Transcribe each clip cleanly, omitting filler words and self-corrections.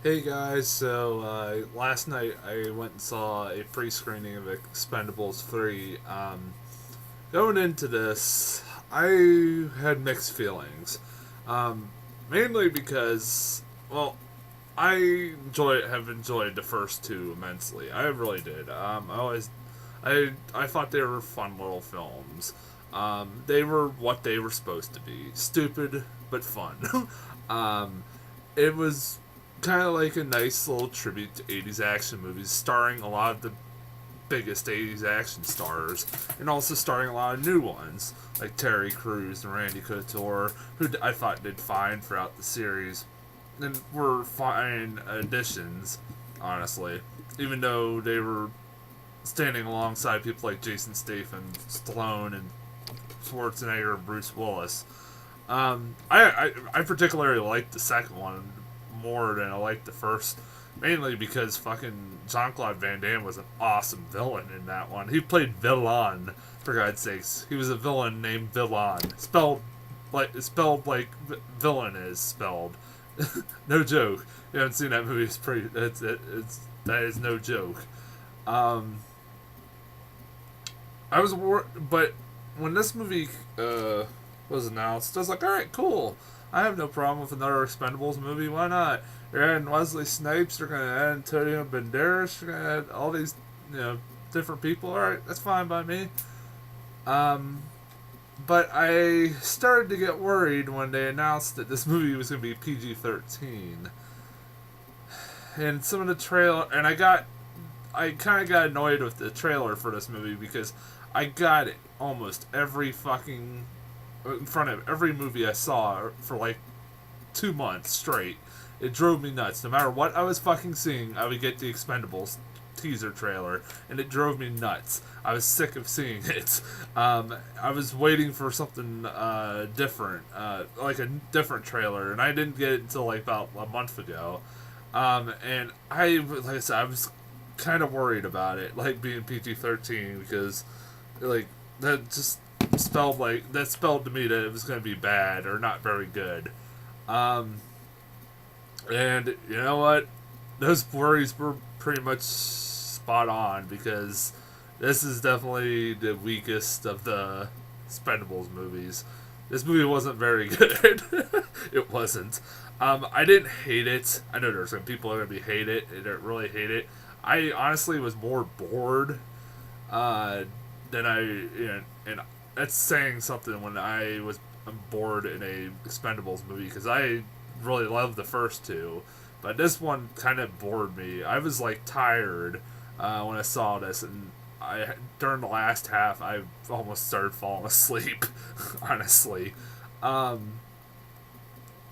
Hey guys, so last night I went and saw a pre-screening of Expendables 3. Going into this, I had mixed feelings. Um, Mainly because, well, have enjoyed the first two immensely. I really did. I thought they were fun little films. They were what they were supposed to be: stupid but fun. um, it was kind of like a nice little tribute to 80s action movies, starring a lot of the biggest 80s action stars, and also starring a lot of new ones, like Terry Crews and Randy Couture, who I thought did fine throughout the series, and were fine additions, honestly, even though they were standing alongside people like Jason Statham, Stallone, and Schwarzenegger and Bruce Willis. I particularly liked the second one more than I liked the first, mainly because fucking Jean Claude Van Damme was an awesome villain in that one. He played Villain, for God's sakes. He was a villain named Villain, spelled like villain is spelled. No joke. You haven't seen that movie? That is no joke. Um, but when this movie was announced, I was like, all right, cool. I have no problem with another Expendables movie. Why not? They're adding Wesley Snipes. They're gonna add Antonio Banderas. They're gonna add all these, different people. All right, that's fine by me. Um, but I started to get worried when they announced that this movie was gonna be PG-13, and some of the trailer, and I kind of got annoyed with the trailer for this movie because I got it almost every fucking in front of every movie I saw for like 2 months straight. It drove me nuts. No matter what I was fucking seeing, I would get the Expendables teaser trailer, and it drove me nuts. I was sick of seeing it. I was waiting for something different, like a different trailer, and I didn't get it until like about a month ago. And like I said, I was kind of worried about it, like being PG-13, because like that spelled to me that it was going to be bad or not very good. Um, and you know what? Those worries were pretty much spot on because this is definitely the weakest of the Expendables movies. This movie wasn't very good. It wasn't. I didn't hate it. I know there's some people that are gonna be hate it. That really hate it. I honestly was more bored uh, than and that's saying something when I was bored in a Expendables movie because I really loved the first two, but this one kind of bored me. I was like tired when I saw this, and I during the last half I almost started falling asleep. Honestly, um,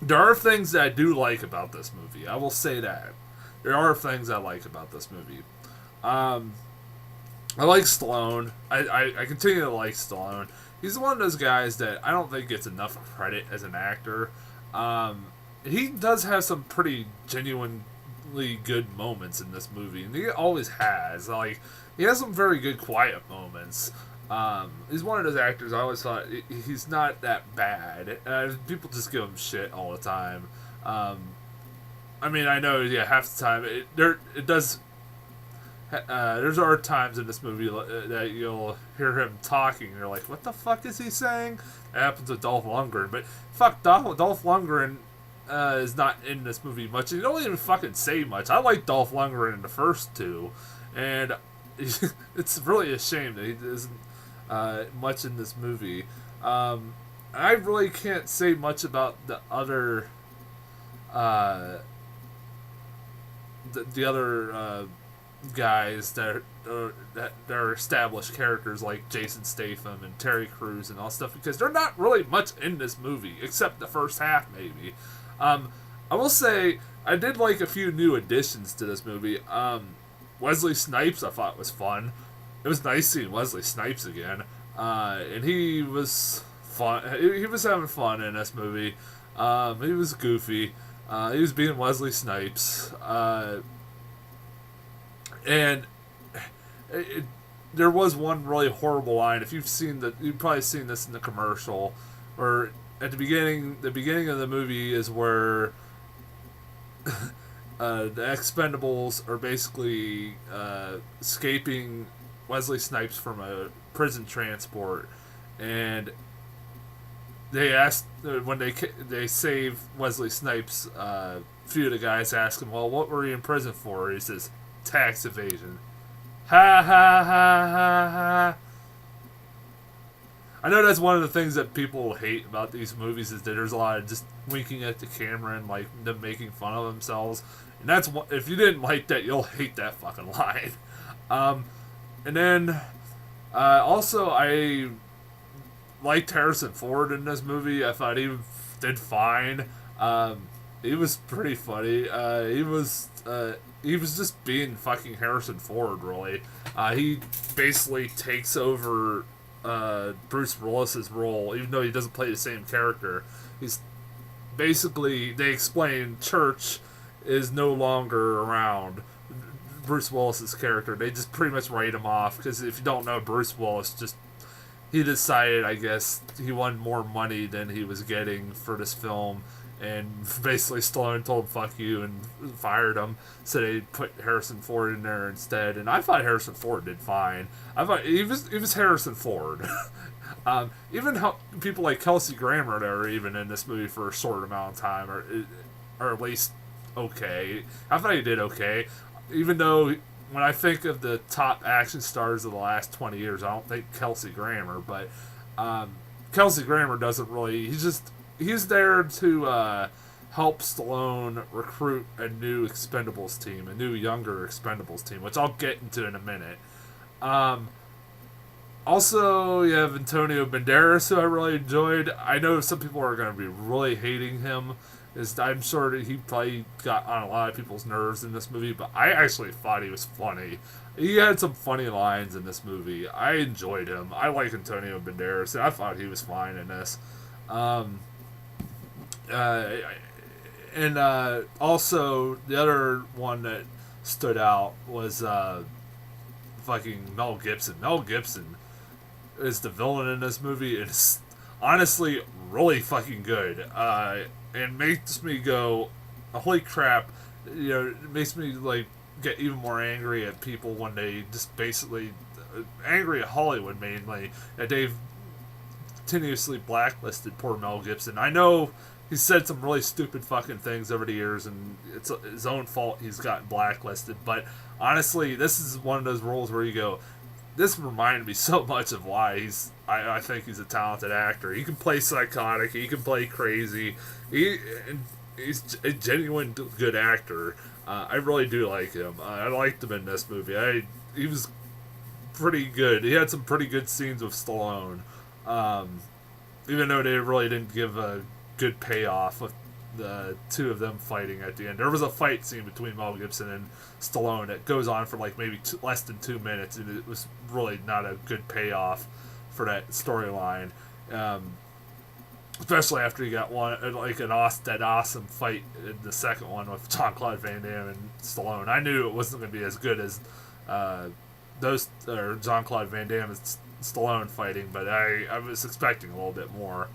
there are things that I do like about this movie. I will say that there are things I like about this movie. Um, I like Stallone. I continue to like Stallone. He's one of those guys that I don't think gets enough credit as an actor. Um, he does have some pretty genuinely good moments in this movie, and he always has. Like, he has some very good quiet moments. He's one of those actors I always thought he's not that bad. People just give him shit all the time. Um, I mean, I know, yeah, half the time it does there's are times in this movie that you'll hear him talking, and you're like, "What the fuck is he saying?" That happens with Dolph Lundgren, but fuck, Dolph Lundgren is not in this movie much. He don't even fucking say much. I like Dolph Lundgren in the first two, and it's really a shame that he isn't much in this movie. I really can't say much about the other uh, the other guys that are established characters like Jason Statham and Terry Crews and all stuff because they're not really much in this movie except the first half maybe. Um, I will say I did like a few new additions to this movie. Wesley Snipes I thought was fun. It was nice seeing Wesley Snipes again, and he was fun. He was having fun in this movie. He was goofy. He was being Wesley Snipes. And it, there was one really horrible line. If you've probably seen this in the commercial, where at the beginning of the movie is where the Expendables are basically escaping Wesley Snipes from a prison transport, and they asked when they save Wesley Snipes. A few of the guys ask him, "Well, what were you in prison for?" He says, "Tax evasion." Ha ha ha ha ha. I know that's one of the things that people hate about these movies is that there's a lot of just winking at the camera and like them making fun of themselves. And that's if you didn't like that, you'll hate that fucking line. And then also I liked Harrison Ford in this movie. I thought he did fine. He was pretty funny. He was just being fucking Harrison Ford, really. He basically takes over Bruce Willis's role, even though he doesn't play the same character. He's basically, they explain Church is no longer around. Bruce Willis's character, they just pretty much write him off, because if you don't know, Bruce Willis he decided, I guess, he wanted more money than he was getting for this film, and basically Stallone told fuck you and fired him, so they put Harrison Ford in there instead. And I thought Harrison Ford did fine. I thought he was Harrison Ford. Even people like Kelsey Grammer that are even in this movie for a short amount of time are at least okay. I thought he did okay, even though when I think of the top action stars of the last 20 years, I don't think Kelsey Grammer, but Kelsey Grammer doesn't really. He's there to help Stallone recruit a new Expendables team, a new younger Expendables team, which I'll get into in a minute. Also, you have Antonio Banderas, who I really enjoyed. I know some people are going to be really hating him. I'm sure that he probably got on a lot of people's nerves in this movie, but I actually thought he was funny. He had some funny lines in this movie. I enjoyed him. I like Antonio Banderas, and I thought he was fine in this. Also, the other one that stood out was fucking Mel Gibson. Mel Gibson is the villain in this movie. It's honestly really fucking good. And makes me go, holy crap! You know, it makes me like get even more angry at people when they just basically angry at Hollywood mainly that they've continuously blacklisted poor Mel Gibson. I know he's said some really stupid fucking things over the years, and it's his own fault he's gotten blacklisted. But honestly, this is one of those roles where you go, this reminded me so much of why I think he's a talented actor. He can play psychotic. He can play crazy. He's a genuine good actor. I really do like him. I liked him in this movie. He was pretty good. He had some pretty good scenes with Stallone. Even though they really didn't give a good payoff with the two of them fighting at the end. There was a fight scene between Mel Gibson and Stallone that goes on for like maybe less than 2 minutes, and it was really not a good payoff for that storyline. Especially after he got that awesome fight in the second one with Jean-Claude Van Damme and Stallone. I knew it wasn't going to be as good as Jean-Claude Van Damme and Stallone fighting, but I was expecting a little bit more.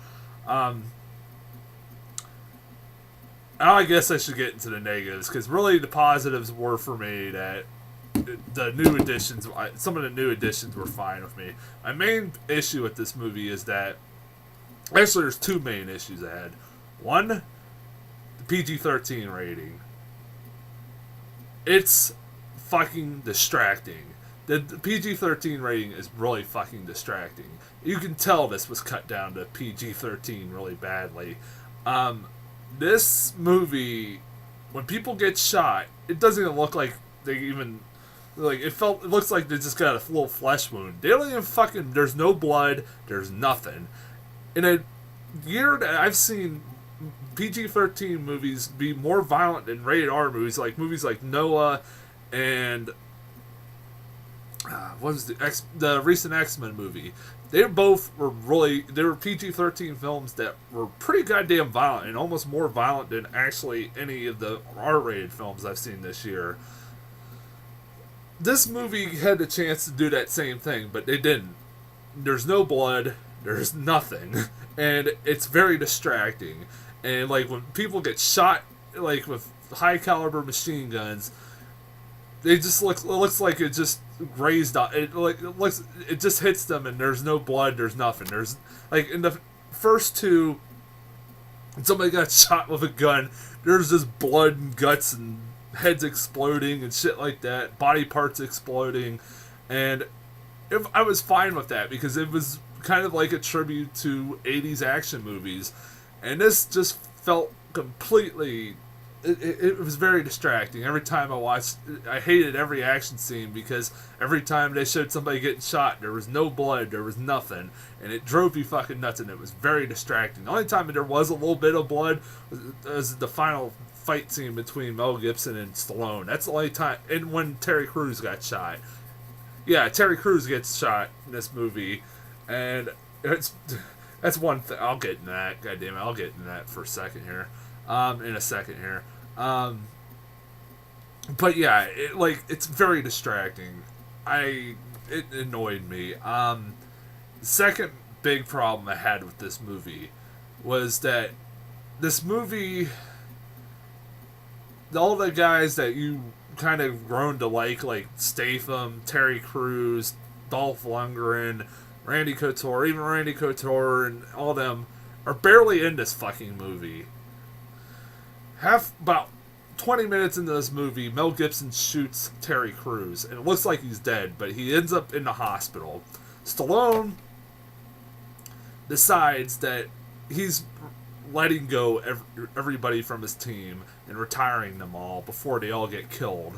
I guess I should get into the negatives, because really the positives were for me that the new additions, some of the new additions were fine with me. My main issue with this movie is that, actually there's two main issues I had. One, the PG-13 rating. It's fucking distracting. The PG-13 rating is really fucking distracting. You can tell this was cut down to PG-13 really badly. This movie, when people get shot, it doesn't even look like they even, like, it looks like they just got a little flesh wound. They don't even fucking, there's no blood, there's nothing. In a year that I've seen PG-13 movies be more violent than rated R movies like Noah and what was the recent X-Men movie. They were PG-13 films that were pretty goddamn violent, and almost more violent than actually any of the R-rated films I've seen this year. This movie had the chance to do that same thing, but they didn't. There's no blood, there's nothing, and it's very distracting. And like when people get shot like with high caliber machine guns, they just look. It looks like it just grazed. It just hits them, and there's no blood. There's nothing. There's like in the first two, somebody got shot with a gun. There's just blood and guts and heads exploding and shit like that. Body parts exploding, and I was fine with that because it was kind of like a tribute to 80s action movies. And this just felt completely... It was very distracting. Every time I watched... I hated every action scene because every time they showed somebody getting shot, there was no blood, there was nothing. And it drove me fucking nuts, and it was very distracting. The only time there was a little bit of blood was the final fight scene between Mel Gibson and Stallone. That's the only time... And when Terry Crews got shot. Yeah, Terry Crews gets shot in this movie, and that's one thing. I'll get in that. God damn it, I'll get in that for a second here. In a second here. But yeah, it's very distracting. It annoyed me. Second big problem I had with this movie was that this movie, all the guys that you kind of grown to like Statham, Terry Crews, Dolph Lundgren, Randy Couture, even Randy Couture and all them are barely in this fucking movie. About 20 minutes into this movie, Mel Gibson shoots Terry Crews, and it looks like he's dead, but he ends up in the hospital. Stallone decides that he's letting go everybody from his team and retiring them all before they all get killed.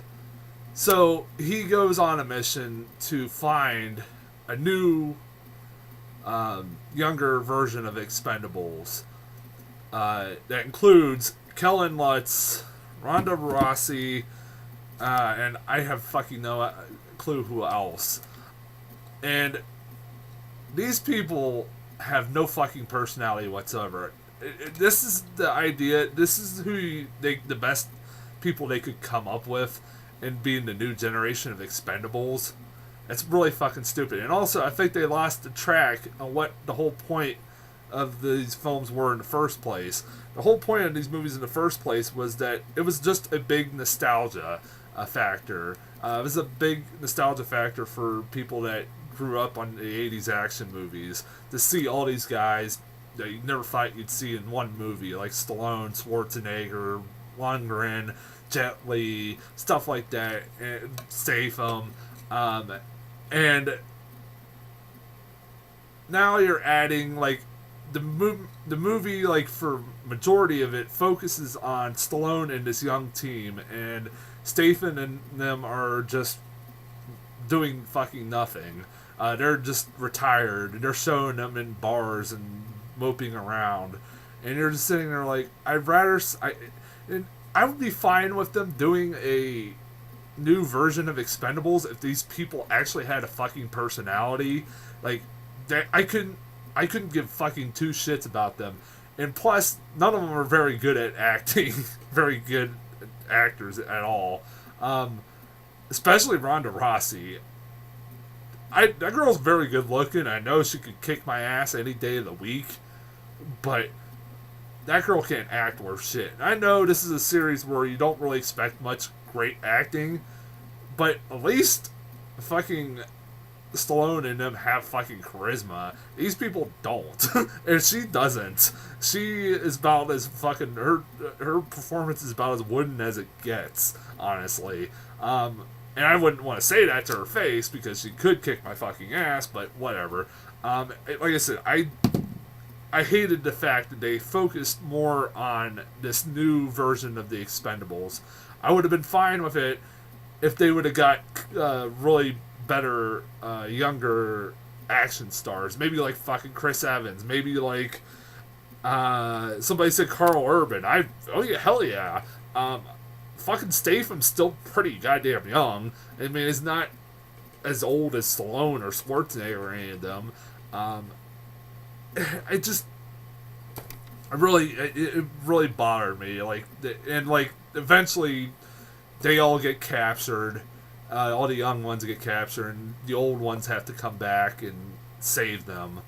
So he goes on a mission to find a new, younger version of Expendables that includes Kellen Lutz, Ronda Rousey, and I have fucking no clue who else. And these people have no fucking personality whatsoever. This is the idea. This is the best people they could come up with in being the new generation of Expendables. It's really fucking stupid. And also, I think they lost the track on what the whole point of these films were in the first place. The whole point of these movies in the first place was that it was just a big nostalgia factor. It was a big nostalgia factor for people that grew up on the 80s action movies to see all these guys that you never thought you'd see in one movie, like Stallone, Schwarzenegger, Lundgren, Jet Li, stuff like that, and Statham, and now you're adding like the movie, like for majority of it focuses on Stallone and this young team, and Statham and them are just doing fucking nothing. They're just retired. They're showing them in bars and moping around, and you're just sitting there like, I would be fine with them doing a new version of Expendables if these people actually had a fucking personality. Like, I couldn't give fucking two shits about them. And plus, none of them are very good at acting, very good actors at all. Especially Ronda Rousey. That girl's very good looking. I know she could kick my ass any day of the week, but that girl can't act worth shit. I know this is a series where you don't really expect much great acting, but at least fucking Stallone and them have fucking charisma. These people don't. And she doesn't. She is about as fucking... Her performance is about as wooden as it gets, honestly. And I wouldn't want to say that to her face because she could kick my fucking ass, but whatever. Like I said, I hated the fact that they focused more on this new version of the Expendables. I would have been fine with it if they would have got really better, younger action stars. Maybe like fucking Chris Evans. Maybe like somebody said Carl Urban. Oh yeah, hell yeah. Fucking Statham's still pretty goddamn young. I mean, he's not as old as Stallone or Schwarzenegger or any of them. It really bothered me. Like eventually they all get captured. All the young ones get captured, and the old ones have to come back and save them.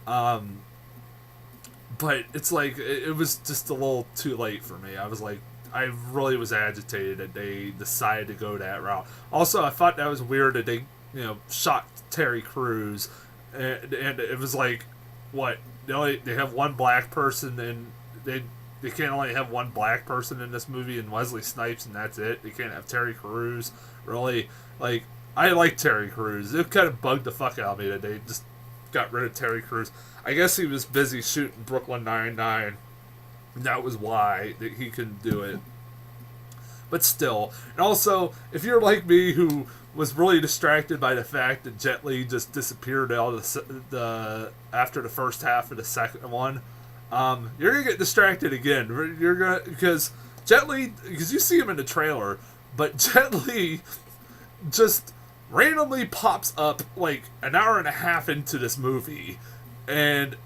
But it's like, it was just a little too late for me. I was like, I really was agitated that they decided to go that route. Also, I thought that was weird that they shot Terry Crews, and it was like, what, they have one black person, and they can't only have one black person in this movie, and Wesley Snipes, and that's it. They can't have Terry Crews. Really, like, I like Terry Crews. It kind of bugged the fuck out of me that they just got rid of Terry Crews. I guess he was busy shooting Brooklyn Nine-Nine. That was why that he couldn't do it. But still, and also, if you're like me, who was really distracted by the fact that Jet Li just disappeared out of the after the first half of the second one, you're gonna get distracted again. You're gonna because Jet Li, because you see him in the trailer, but Jet Li just randomly pops up like an hour and a half into this movie, and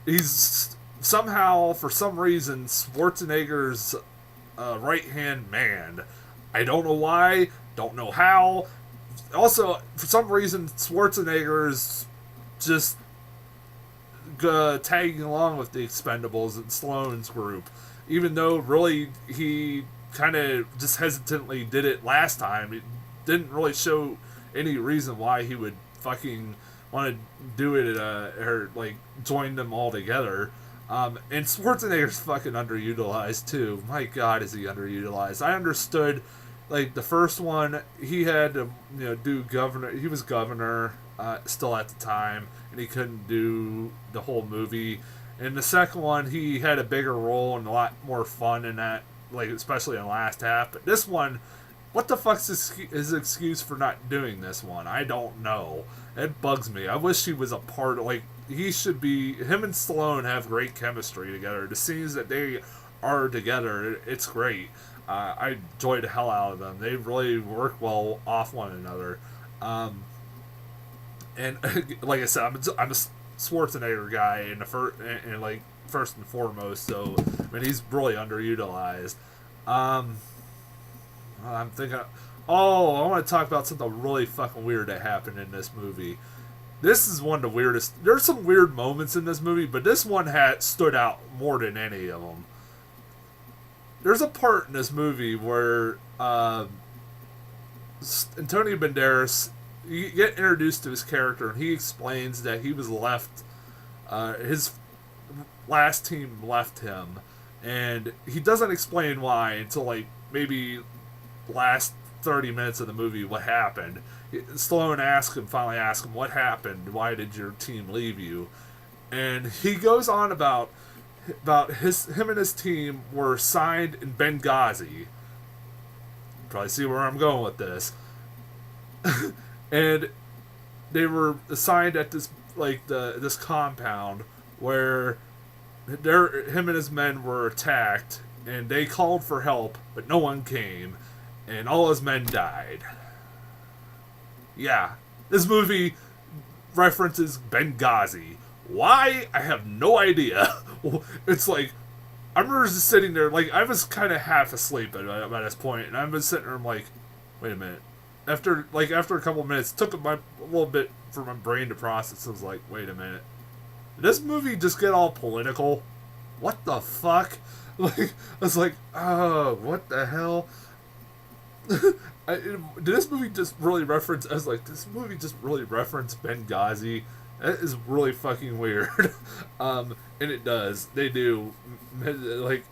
he's somehow, for some reason, Schwarzenegger's right-hand man. I don't know why, don't know how. Also, for some reason, Schwarzenegger's just tagging along with the Expendables and Stallone's group, even though really he kind of just hesitantly did it last time. It didn't really show any reason why he would fucking want to do it or like join them all together. And Schwarzenegger's fucking underutilized too. My God, is he underutilized? I understood, like, the first one, he had to, do governor. He was governor still at the time, and he couldn't do the whole movie. In the second one, he had a bigger role and a lot more fun in that, like, especially in the last half. But this one, what the fuck's his excuse for not doing this one? I don't know. It bugs me. I wish he was a part of, like, he should be, him and Stallone have great chemistry together. The scenes that they are together, it's great. I enjoy the hell out of them. They really work well off one another. And like I said, I'm a Schwarzenegger guy in the first and foremost. So I mean, he's really underutilized. I'm thinking, I want to talk about something really fucking weird that happened in this movie. This is one of the weirdest. There's some weird moments in this movie, but this one stood out more than any of them. There's a part in this movie where Antonio Banderas, you get introduced to his character, and he explains that he was left, his last team left him, and he doesn't explain why until like maybe last 30 minutes of the movie what happened. Stallone finally asks him what happened, why did your team leave you, and he goes on about him and his team were signed in Benghazi. Probably see where I'm going with this. And they were assigned at this this compound where him and his men were attacked, and they called for help, but no one came, and all his men died. Yeah, this movie references Benghazi. Why? I have no idea. It's like, I remember just sitting there, like, I was kind of half asleep at this point, and I was sitting there, I'm like, wait a minute. After a couple of minutes, it took a little bit for my brain to process. I was like, wait a minute. Did this movie just get all political? What the fuck? Like, I was like, oh, what the hell? Did this movie just really reference? I was like, this movie just really referenced Benghazi. That is really fucking weird. And it does. They do. Like,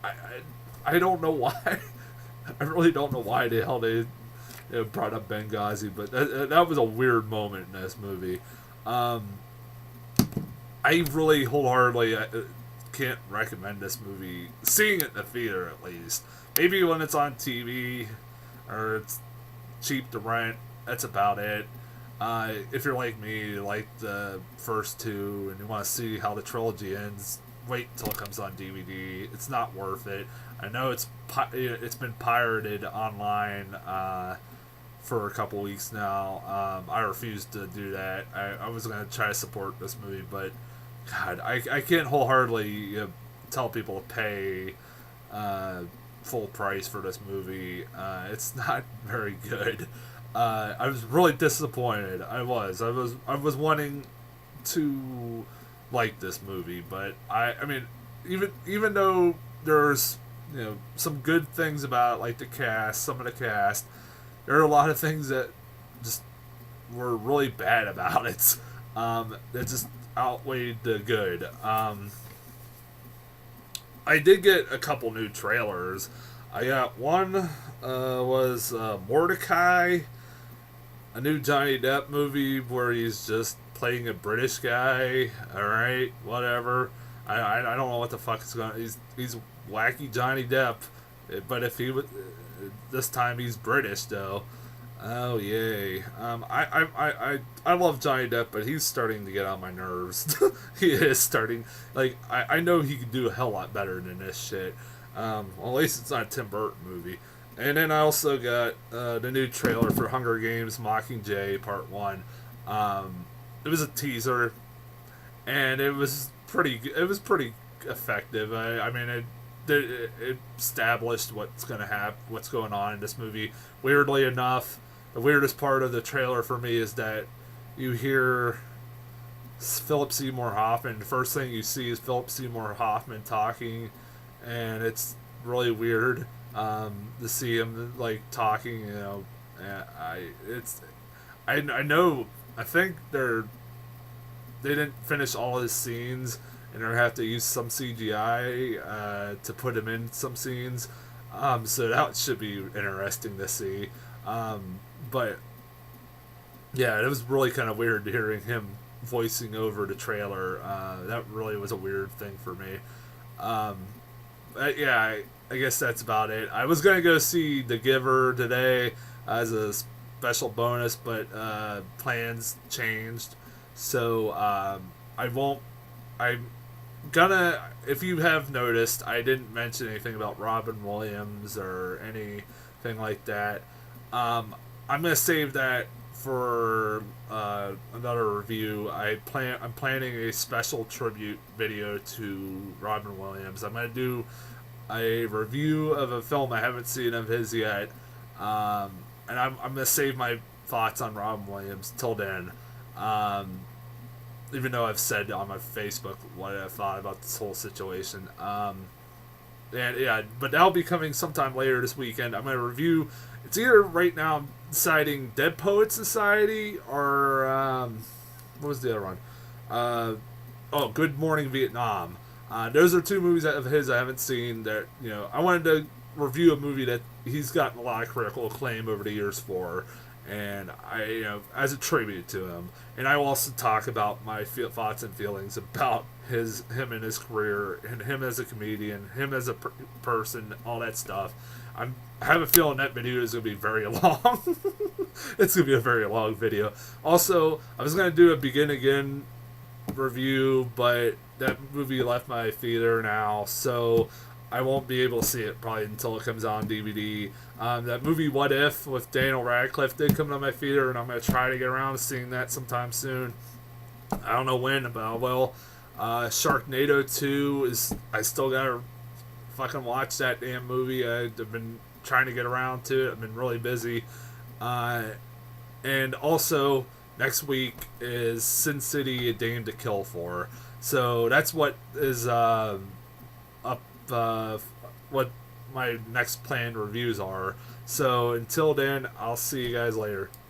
I don't know why. I really don't know why the hell they brought up Benghazi, but that was a weird moment in this movie. I really wholeheartedly can't recommend this movie. Seeing it in the theater, at least. Maybe when it's on TV or it's cheap to rent. That's about it. If you're like me, you like the first two, and you want to see how the trilogy ends, wait until it comes on DVD. It's not worth it. I know it's been pirated online for a couple weeks now. I refuse to do that. I was going to try to support this movie, but God, I can't wholeheartedly tell people to pay full price for this movie. It's not very good. I was really disappointed. I was wanting to like this movie, but I mean, even though there's some good things about it, like the cast, some of the cast. There are a lot of things that just were really bad about it. That just outweighed the good. I did get a couple new trailers. I got one was Mordecai, a new Johnny Depp movie where he's just playing a British guy. All right, whatever. I don't know what the fuck is going. He's wacky Johnny Depp, but if he would this time he's British though. Oh yay! I love Johnny Depp, but he's starting to get on my nerves. He is starting. Like I know he could do a hell lot better than this shit. Well, at least it's not a Tim Burton movie. And then I also got the new trailer for Hunger Games: Mockingjay Part One. It was a teaser, and it was pretty. It was pretty effective. I mean, it established what's gonna happen, what's going on in this movie. Weirdly enough, the weirdest part of the trailer for me is that you hear Philip Seymour Hoffman. The first thing you see is Philip Seymour Hoffman talking, and it's really weird to see him like talking. I know. I think they didn't finish all his scenes, and they have to use some CGI to put him in some scenes. So that should be interesting to see. But yeah, it was really kind of weird hearing him voicing over the trailer. That really was a weird thing for me. Yeah, I guess that's about it. I was gonna go see The Giver today as a special bonus, but plans changed, so I won't. I'm gonna. If you have noticed, I didn't mention anything about Robin Williams or anything like that. I'm gonna save that for another review. I'm planning a special tribute video to Robin Williams. I'm gonna do a review of a film I haven't seen of his yet, and I'm gonna save my thoughts on Robin Williams till then. Even though I've said on my Facebook what I thought about this whole situation. And yeah, but that'll be coming sometime later this weekend. I'm gonna review. It's either right now I'm deciding Dead Poet Society or what was the other one? Good Morning Vietnam. Those are two movies of his I haven't seen. That I wanted to review a movie that he's gotten a lot of critical acclaim over the years for, and I as a tribute to him. And I will also talk about my thoughts and feelings about him and his career, and him as a comedian, him as a person, all that stuff. I have a feeling that video is going to be very long. It's going to be a very long video. Also, I was going to do a Begin Again review, but that movie left my theater now, so I won't be able to see it probably until it comes on DVD. That movie What If with Daniel Radcliffe did come to my theater, and I'm going to try to get around to seeing that sometime soon. I don't know when, but I will. Sharknado 2 is... I still got to fucking watch that damn movie. I've been trying to get around to it. I've been really busy. And also, next week is Sin City: A Dame to Kill For. So that's what is up... what my next planned reviews are. So until then, I'll see you guys later.